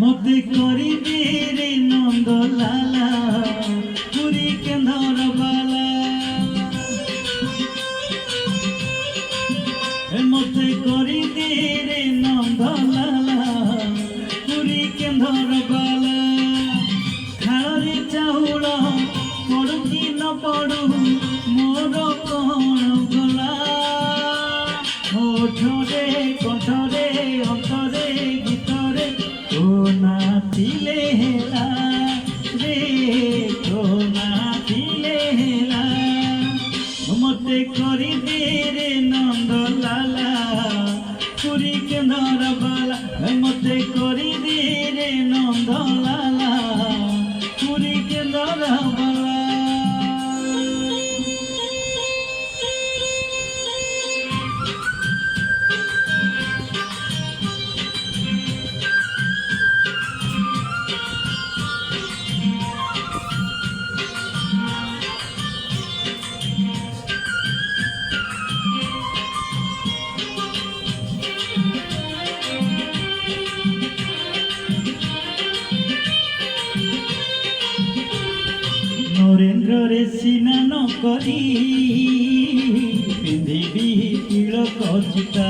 मते करी रे नंद लाला पुरी केंद्र बाला मते करी रे नंद लाला पुरी केंद्र बाला खाड़ी चाउल पड़ू कि न पड़ू मोर कौन गला ओठरे कंठरे अंतरे गीतरे नाचिले हेला रे तो नाचिले हेला मते करी दे रे नंद लाला पुरी केंद्र बाला मते करी दे रे नंद लाला पुरी केंद्र बाला नरेंद्र रे स्नान करी पिंधिबी तिलक चिता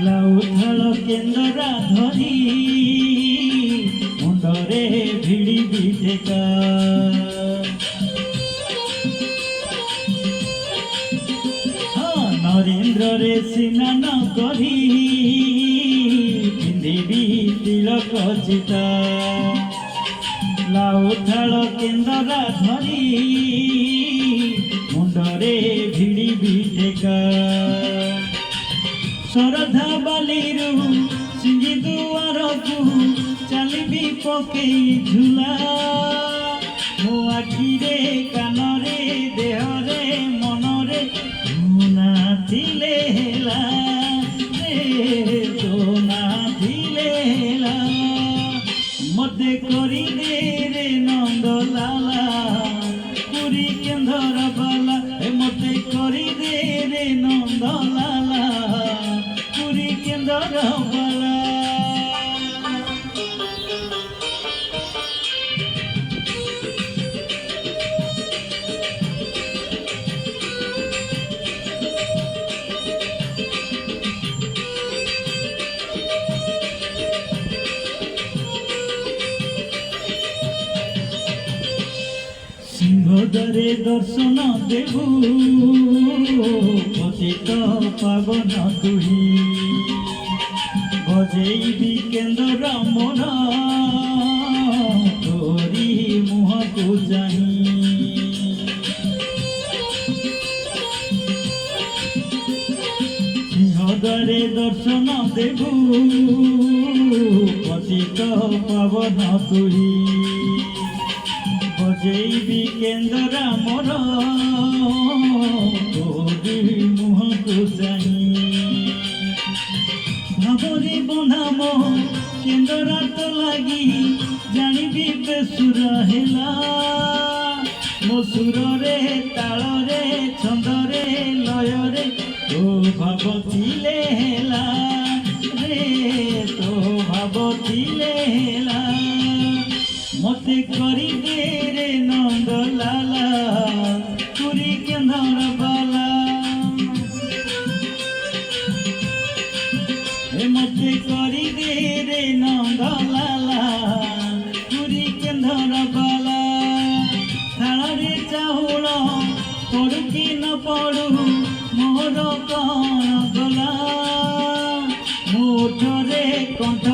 लाउथल केंद्रा धरी मुंडरे भिड़ी टेका नरेंद्र रे स्नान करी पिंधिबी तिलक चिता लाउथाल केंद्रा धरी मुंडरे भिड़ी टेका शरधा बालीरू सिंगी दुआर को चलबी पकई झूला मो आखिरे कानरे देहरे मनरे नाचिले हेला रे तो नाचिले हेला मते करी दे रे नंद लाला पुरी केंद्र बाला मते करी दे रे नंद लाला पुरी केंद्र बाला सिंहदरे दर्शन देबू पतित पावन तुही बजेबी केंद्र मोर तोरी मुह को चाही सिंहदरे दर्शन देबू पतित पावन तुही बजेबी केंद्रा मोर तोरी मुह को चाही भावरे बंधा मो केंद्रा तो लगी जानिबी बेसुर हेला मो सुर रे ताल रे छंद रे लय रे तो भावथिले हेला रे तो भावथिले हेला मते करी दे रे नंद लाला पुरी केंद्र बाला मते करी दे रे नंद लाला पुरी केंद्र बाला थाଳରେ चाउल पड़ू कि न पड़ू मोर कौन गला मुठरे कंठ